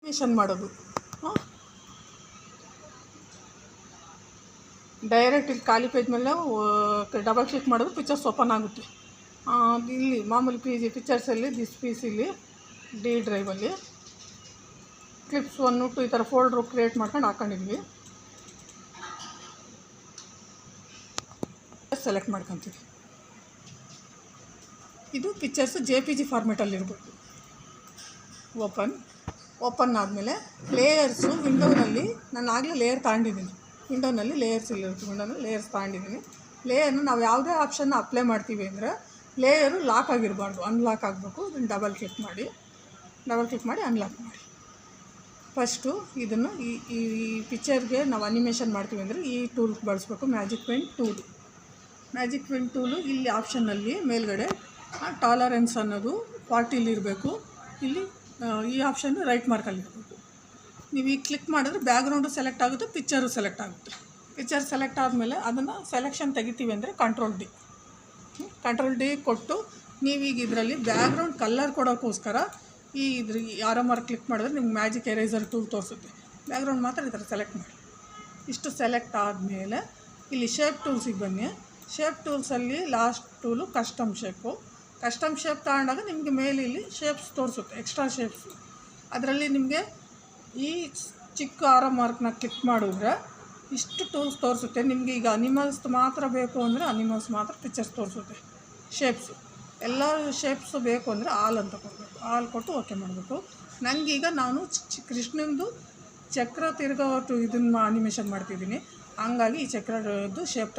Animation ಮಾಡೋದು. Direct ಇಲ್ಲಿ ಖಾಲಿ ಪೇಜ್ ಮೇಲೆ ಡಬಲ್ ಕ್ಲಿಕ್ ಮಾಡೋದು, ಪಿಕ್ಚರ್ಸ್ ಓಪನ್ ಆಗುತ್ತೆ. ಇಲ್ಲಿ ಮಾಮೂಲಿ ಪಿಕ್ಚರ್ಸಲ್ಲಿ ದಿಸ್ ಪೀಸ್ ಇಲ್ಲಿ ಡಿ ಡ್ರೈವಲ್ಲಿ ಕ್ಲಿಪ್ಸ್ 1, 2 ಈ ಥರ ಫೋಲ್ಡ್ರು ಕ್ರಿಯೇಟ್ ಮಾಡ್ಕೊಂಡು ಹಾಕೊಂಡಿದ್ವಿ. ಸೆಲೆಕ್ಟ್ ಮಾಡ್ಕೊತೀವಿ. ಇದು ಪಿಕ್ಚರ್ಸ್ JPG ಫಾರ್ಮೇಟಲ್ಲಿರಬೇಕು. ಓಪನ್ ಆದಮೇಲೆ ಲೇಯರ್ಸು ವಿಂಡೋನಲ್ಲಿ ನಾನು ಆಗಲೇ ಲೇಯರ್ ತಗೊಂಡಿದ್ದೀನಿ. ವಿಂಡೋನಲ್ಲಿ ಲೇಯರ್ಸ್ ಇಲ್ಲಿರುತ್ತೆ. ವಿಂಡೋನಲ್ಲಿ ಲೇಯರ್ಸ್ ತಗೊಂಡಿದ್ದೀನಿ. ಲೇಯರ್ನ ನಾವು ಯಾವುದೇ ಆಪ್ಷನ್ನ ಅಪ್ಲೈ ಮಾಡ್ತೀವಿ ಅಂದರೆ ಲೇಯರು ಲಾಕ್ ಆಗಿರಬಾರ್ದು, ಅನ್ಲಾಕ್ ಆಗಬೇಕು. ಇದನ್ನು ಡಬಲ್ ಕ್ಲಿಕ್ ಮಾಡಿ ಅನ್ಲಾಕ್ ಮಾಡಿ. ಫಸ್ಟು ಇದನ್ನು ಈ ಪಿಕ್ಚರ್ಗೆ ನಾವು ಅನಿಮೇಷನ್ ಮಾಡ್ತೀವಿ ಅಂದರೆ ಈ ಟೂಲ್ ಬಳಸಬೇಕು, ಮ್ಯಾಜಿಕ್ ಪೆನ್ ಟೂಲು. ಇಲ್ಲಿ ಆಪ್ಷನ್ನಲ್ಲಿ ಮೇಲ್ಗಡೆ ಟಾಲರೆನ್ಸ್ ಅನ್ನೋದು 40 ಇರಬೇಕು. ಇಲ್ಲಿ ಈ ಆಪ್ಷನ್ನು ರೈಟ್ ಮಾರ್ಕಲ್ಲಿರಬೇಕು. ನೀವು ಈಗ ಕ್ಲಿಕ್ ಮಾಡಿದ್ರೆ ಬ್ಯಾಕ್ಗ್ರೌಂಡು ಸೆಲೆಕ್ಟ್ ಆಗುತ್ತೆ, ಪಿಕ್ಚರು ಸೆಲೆಕ್ಟ್ ಆಗುತ್ತೆ. ಪಿಕ್ಚರ್ ಸೆಲೆಕ್ಟ್ ಆದಮೇಲೆ ಅದನ್ನು ಸೆಲೆಕ್ಷನ್ ತೆಗಿತೀವಿ ಅಂದರೆ ಕಂಟ್ರೋಲ್ ಡಿ ಕೊಟ್ಟು ನೀವೀಗ ಇದರಲ್ಲಿ ಬ್ಯಾಕ್ಗ್ರೌಂಡ್ ಕಲರ್ ಕೊಡೋಕ್ಕೋಸ್ಕರ ಈ ಆರೋ ಮಾರ್ಕ್ ಕ್ಲಿಕ್ ಮಾಡಿದ್ರೆ ನಿಮ್ಗೆ ಮ್ಯಾಜಿಕ್ ಎರೇಸರ್ ಟೂಲ್ ತೋರಿಸುತ್ತೆ. ಬ್ಯಾಕ್ಗ್ರೌಂಡ್ ಮಾತ್ರ ಈ ಥರ ಸೆಲೆಕ್ಟ್ ಮಾಡಿ. ಇಷ್ಟು ಸೆಲೆಕ್ಟ್ ಆದಮೇಲೆ ಇಲ್ಲಿ ಶೇಪ್ ಟೂಲ್ಸಿಗೆ ಬನ್ನಿ. ಶೇಪ್ ಟೂಲ್ಸಲ್ಲಿ ಲಾಸ್ಟ್ ಟೂಲು ಕಸ್ಟಮ್ ಶೇಪ್ ತಗೊಂಡಾಗ ನಿಮಗೆ ಮೇಲೆ ಇಲ್ಲಿ ಶೇಪ್ಸ್ ತೋರಿಸುತ್ತೆ, ಎಕ್ಸ್ಟ್ರಾ ಶೇಪ್ಸ್. ಅದರಲ್ಲಿ ನಿಮಗೆ ಈ ಚಿಕ್ಕ ಆರೋ ಮಾರ್ಕ್ನ ಕ್ಲಿಕ್ ಮಾಡಿದ್ರೆ ಇಷ್ಟು ಟೂಲ್ಸ್ ತೋರಿಸುತ್ತೆ. ನಿಮಗೆ ಈಗ ಅನಿಮಲ್ಸ್ ಮಾತ್ರ ಬೇಕು ಅಂದರೆ ಅನಿಮಲ್ಸ್ ಮಾತ್ರ ಪಿಕ್ಚರ್ಸ್ ತೋರಿಸುತ್ತೆ. ಶೇಪ್ಸು ಎಲ್ಲ ಶೇಪ್ಸು ಬೇಕು ಅಂದರೆ ಅಂತ ಕೊಡಬೇಕು. ಕೊಟ್ಟು ಓಕೆ ಮಾಡಬೇಕು. ನನಗೀಗ ನಾನು ಕೃಷ್ಣಂದು ಚಕ್ರ ತಿರುಗೋಟು ಇದನ್ನು ಅನಿಮೇಷನ್ ಮಾಡ್ತಿದ್ದೀನಿ. ಹಂಗಾಗಿ ಈ ಚಕ್ರದ್ದು ಶೇಪ್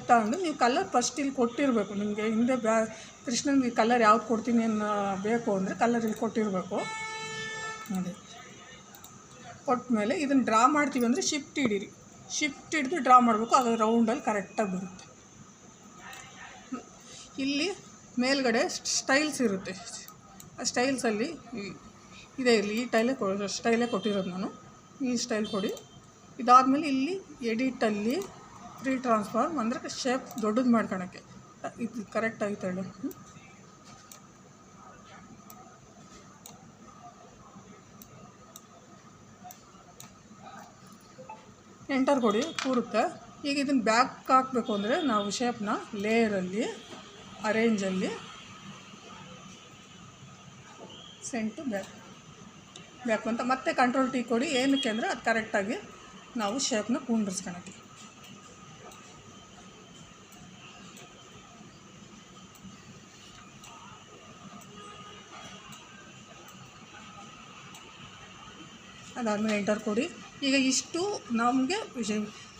ತಗೊಂಡು ನೀವು ಕಲರ್ ಫಸ್ಟ್ ಇಲ್ಲಿ ಕೊಟ್ಟಿರಬೇಕು. ನಿಮಗೆ ಹಿಂದೆ ಕೃಷ್ಣನಿಗೆ ಕಲರ್ ಯಾವ್ದು ಕೊಡ್ತೀನಿ ಅನ್ನೋ ಬೇಕು ಅಂದರೆ ಕಲರ್ ಇಲ್ಲಿ ಕೊಟ್ಟಿರಬೇಕು. ನೋಡಿ, ಕೊಟ್ಟ ಮೇಲೆ ಇದನ್ನು ಡ್ರಾ ಮಾಡ್ತೀವಿ ಅಂದರೆ ಶಿಫ್ಟ್ ಹಿಡಿದು ಡ್ರಾ ಮಾಡಬೇಕು. ಅದು ರೌಂಡಲ್ಲಿ ಕರೆಕ್ಟಾಗಿ ಬರುತ್ತೆ. ಇಲ್ಲಿ ಮೇಲ್ಗಡೆ ಸ್ಟೈಲ್ಸ್ ಇರುತ್ತೆ. ಆ ಸ್ಟೈಲ್ಸಲ್ಲಿ ಇದೇ ಇರಲಿ, ಈ ಸ್ಟೈಲೇ ಕೊಟ್ಟಿರೋದು ನಾನು. ಈ ಸ್ಟೈಲ್ ಕೊಡಿ. ಇದಾದಮೇಲೆ ಇಲ್ಲಿ ಎಡಿಟಲ್ಲಿ ಫ್ರೀ ಟ್ರಾನ್ಸ್ಫಾರ್ಮ್ ಅಂದರೆ ಶೇಪ್ ದೊಡ್ಡದು ಮಾಡ್ಕೊಳಕ್ಕೆ ಇದು ಕರೆಕ್ಟಾಗಿ ತಳ್ಳಿ ಎಂಟರ್ ಕೊಡಿ, ಕೂರುತ್ತೆ. ಈಗ ಇದನ್ನು ಬ್ಯಾಕ್ ಹಾಕಬೇಕು ಅಂದರೆ ನಾವು ಶೇಪ್ನ ಲೇಯರಲ್ಲಿ ಅರೇಂಜಲ್ಲಿ ಸೆಂಟು ಬ್ಯಾಕ್ ಅಂತ ಮತ್ತೆ ಕಂಟ್ರೋಲ್ ಟಿ ಕೊಡಿ. ಏನಕ್ಕೆ ಅಂದರೆ ಅದು ಕರೆಕ್ಟಾಗಿ ನಾವು ಶೇಪ್ನ ಕುಂಡ್ರಿಸ್ಕೊಳಕ್ಕೆ. ಅದಾದಮೇಲೆ ಎಂಟರ್ ಕೊಡಿ. ಈಗ ಇಷ್ಟು ನಮಗೆ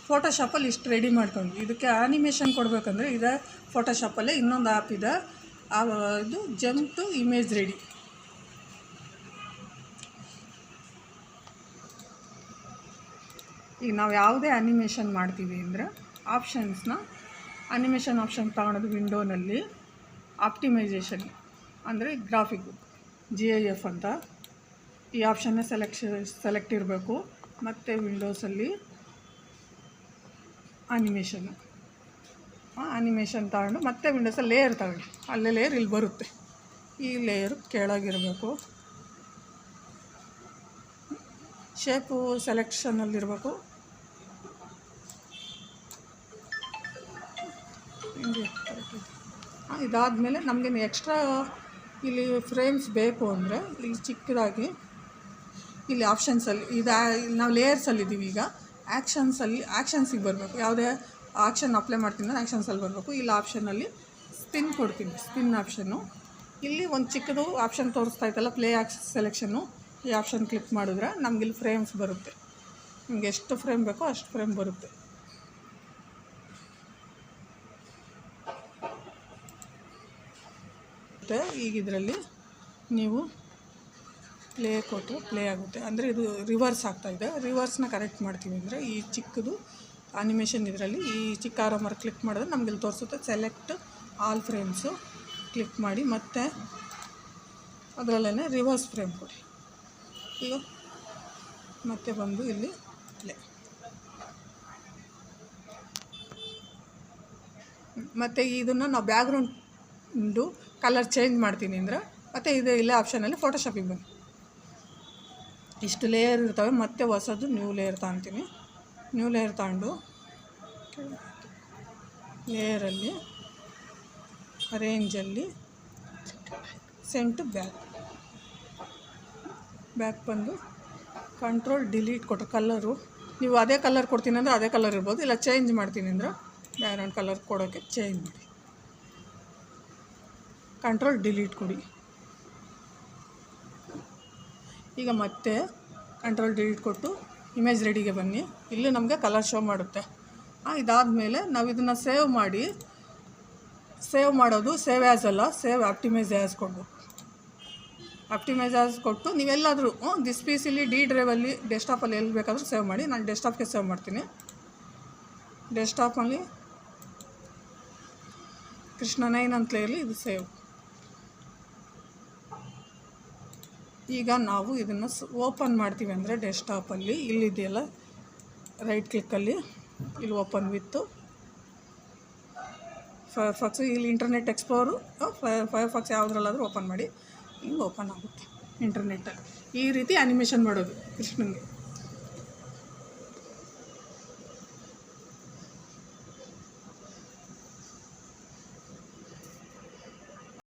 ಫೋಟೋಶಾಪಲ್ಲಿ ಇಷ್ಟು ರೆಡಿ ಮಾಡ್ಕೊಂಡು ಇದಕ್ಕೆ ಆ್ಯನಿಮೇಷನ್ ಕೊಡಬೇಕಂದ್ರೆ ಇದೆ ಫೋಟೋಶಾಪಲ್ಲೇ ಇನ್ನೊಂದು ಆ್ಯಪ್ ಇದೆ. ಇದು ಜಂಪ್ ಟು ಇಮೇಜ್ ರೆಡಿ. ಈಗ ನಾವು ಯಾವುದೇ ಆ್ಯನಿಮೇಷನ್ ಮಾಡ್ತೀವಿ ಅಂದರೆ ಆ್ಯನಿಮೇಷನ್ ಆಪ್ಷನ್ ತಗೊಳೋದು ವಿಂಡೋನಲ್ಲಿ ಆಪ್ಟಿಮೈಸೇಷನ್ ಅಂದರೆ ಗ್ರಾಫಿಕ್ಕು GIF ಅಂತ ಈ ಆಪ್ಷನ್ನೇ ಸೆಲೆಕ್ಟ್ ಇರಬೇಕು. ಮತ್ತು ವಿಂಡೋಸಲ್ಲಿ ಆ್ಯನಿಮೇಷನ್ ತಗೊಂಡು ಮತ್ತೆ ವಿಂಡೋಸಲ್ಲಿ ಲೇಯರ್ ತಗೊಳ್ಳಿ. ಅಲ್ಲೇ ಲೇಯರ್ ಇಲ್ಲಿ ಬರುತ್ತೆ. ಈ ಲೇಯರು ಕೆಳಗಿರಬೇಕು. ಶೇಪು ಸೆಲೆಕ್ಷನಲ್ಲಿರಬೇಕು. ಇದಾದಮೇಲೆ ನಮಗೇನು ಎಕ್ಸ್ಟ್ರಾ ಇಲ್ಲಿ ಫ್ರೇಮ್ಸ್ ಬೇಕು ಅಂದರೆ ಇಲ್ಲಿ ಚಿಕ್ಕದಾಗಿ ಇಲ್ಲಿ ಆಪ್ಷನ್ಸಲ್ಲಿ ನಾವು ಲೇಯರ್ಸಲ್ಲಿದ್ದೀವಿ. ಈಗ ಆ್ಯಕ್ಷನ್ಸಿಗೆ ಬರಬೇಕು. ಯಾವುದೇ ಆ್ಯಕ್ಷನ್ ಅಪ್ಲೈ ಮಾಡ್ತೀನಿ ಅಂದರೆ ಆ್ಯಕ್ಷನ್ಸಲ್ಲಿ ಬರಬೇಕು. ಇಲ್ಲಿ ಆಪ್ಷನ್ನಲ್ಲಿ ಸ್ಪಿನ್ ಕೊಡ್ತೀನಿ, ಸ್ಪಿನ್ ಆಪ್ಷನ್ನು. ಇಲ್ಲಿ ಒಂದು ಚಿಕ್ಕದು ಆಪ್ಷನ್ ತೋರಿಸ್ತಾ ಇತ್ತಲ್ಲ, ಪ್ಲೇ ಸೆಲೆಕ್ಷನ್ನು. ಈ ಆಪ್ಷನ್ ಕ್ಲಿಕ್ ಮಾಡಿದ್ರೆ ನಮಗಿಲ್ಲಿ ಫ್ರೇಮ್ಸ್ ಬರುತ್ತೆ. ನಿಮ್ಗೆ ಎಷ್ಟು ಫ್ರೇಮ್ ಬೇಕೋ ಅಷ್ಟು ಫ್ರೇಮ್ ಬರುತ್ತೆ. ಈಗ ಇದರಲ್ಲಿ ನೀವು ಪ್ಲೇ ಕೊಟ್ಟರೆ ಪ್ಲೇ ಆಗುತ್ತೆ. ಅಂದರೆ ಇದು ರಿವರ್ಸ್ ಆಗ್ತಾಯಿದೆ. ರಿವರ್ಸ್ನ ಕರೆಕ್ಟ್ ಮಾಡ್ತೀವಿ ಅಂದರೆ ಈ ಚಿಕ್ಕದು ಆನಿಮೇಷನ್ ಇದರಲ್ಲಿ ಈ ಚಿಕ್ಕ ಆರೋ ಮಾರ್ಕ್ ಕ್ಲಿಕ್ ಮಾಡಿದ್ರೆ ನಮ್ಗೆ ಇಲ್ಲಿ ತೋರಿಸುತ್ತೆ ಸೆಲೆಕ್ಟ್ ಆಲ್ ಫ್ರೇಮ್ಸು. ಕ್ಲಿಕ್ ಮಾಡಿ ಮತ್ತೆ ಅದರಲ್ಲೇ ರಿವರ್ಸ್ ಫ್ರೇಮ್ ಕೊಡಿ. ಈಗ ಮತ್ತೆ ಬಂದು ಇಲ್ಲಿ ಪ್ಲೇ. ಮತ್ತು ಇದನ್ನು ನಾವು ಬ್ಯಾಕ್ಗ್ರೌಂಡು ಕಲರ್ ಚೇಂಜ್ ಮಾಡ್ತೀನಿ ಅಂದರೆ ಮತ್ತೆ ಇದು ಇಲ್ಲೇ ಆಪ್ಷನಲ್ಲಿ ಫೋಟೋಶಾಪಿಗೆ ಬನ್ನಿ. ಇಷ್ಟು ಲೇಯರ್ ಇರ್ತವೆ. ಮತ್ತೆ ಹೊಸದು ನ್ಯೂ ಲೇಯರ್ ತಗೊತೀನಿ. ನ್ಯೂ ಲೇಯರ್ ತಗೊಂಡು ಲೇಯರಲ್ಲಿ ರೇಂಜಲ್ಲಿ ಸೆಂಟು ಬ್ಯಾಕ್ ಬಂದು ಕಂಟ್ರೋಲ್ ಡಿಲೀಟ್ ಕೊಟ್ಟರೆ ಕಲರು ನೀವು ಅದೇ ಕಲರ್ ಕೊಡ್ತೀನಿ ಅಂದರೆ ಅದೇ ಕಲರ್ ಇರ್ಬೋದು, ಇಲ್ಲ ಚೇಂಜ್ ಮಾಡ್ತೀನಿ ಅಂದರೆ ಬ್ಯಾಕ್ಗ್ರೌಂಡ್ ಕಲರ್ ಕೊಡೋಕ್ಕೆ ಚೇಂಜ್ ಮಾಡಿ. ಕಂಟ್ರೋಲ್ ಡಿಲೀಟ್ ಕೊಡಿ. ಈಗ ಮತ್ತೆ ಕಂಟ್ರೋಲ್ ಡಿಲೀಟ್ ಕೊಟ್ಟು ಇಮೇಜ್ ರೆಡಿಗೆ ಬನ್ನಿ. ಇಲ್ಲಿ ನಮಗೆ ಕಲರ್ ಶೋ ಮಾಡುತ್ತೆ. ಇದಾದಮೇಲೆ ನಾವು ಇದನ್ನು ಸೇವ್ ಮಾಡೋದು ಸೇವ್ ಆ್ಯಸ್ ಅಲ್ಲ, ಸೇವ್ ಆಪ್ಟಿಮೈಸ್ ಆ್ಯಸ್ ಕೊಡಬೇಕು. ಆಪ್ಟಿಮೈಸ್ ಆ್ಯಸ್ ಕೊಟ್ಟು ನೀವೆಲ್ಲಾದರೂ ದಿಸ್ ಪೀಸಲ್ಲಿ ಡಿ ಡ್ರೈವಲ್ಲಿ ಡೆಸ್ಕ್ಟಾಪಲ್ಲಿ ಎಲ್ಲಿ ಬೇಕಾದರೂ ಸೇವ್ ಮಾಡಿ. ನಾನು ಡೆಸ್ಕ್ಟಾಪ್ಗೆ ಸೇವ್ ಮಾಡ್ತೀನಿ. ಡೆಸ್ಕ್ಟಾಪಲ್ಲಿ ಕೃಷ್ಣ 9 ಅಂತಲೇ ಇರಲಿ, ಇದು ಸೇವ್. ಈಗ ನಾವು ಇದನ್ನು ಓಪನ್ ಮಾಡ್ತೀವಿ ಅಂದರೆ ಡೆಸ್ಕ್ಟಾಪಲ್ಲಿ ಇಲ್ಲಿದೆಯಲ್ಲ ರೈಟ್ ಕ್ಲಿಕ್ಕಲ್ಲಿ ಇಲ್ಲಿ ಓಪನ್ ವಿತ್ತು ಫೈರ್ಫಾಕ್ಸು, ಇಲ್ಲಿ ಇಂಟರ್ನೆಟ್ ಎಕ್ಸ್ಪ್ಲೋರು ಫೈರ್ಫಾಕ್ಸ್ ಯಾವುದ್ರಲ್ಲಾದರೂ ಓಪನ್ ಮಾಡಿ, ಹಿಂಗೆ ಓಪನ್ ಆಗುತ್ತೆ ಇಂಟರ್ನೆಟ್ಟಲ್ಲಿ. ಈ ರೀತಿ ಆ್ಯನಿಮೇಷನ್ ಮಾಡೋದು ಕೃಷ್ಣನಿಗೆ.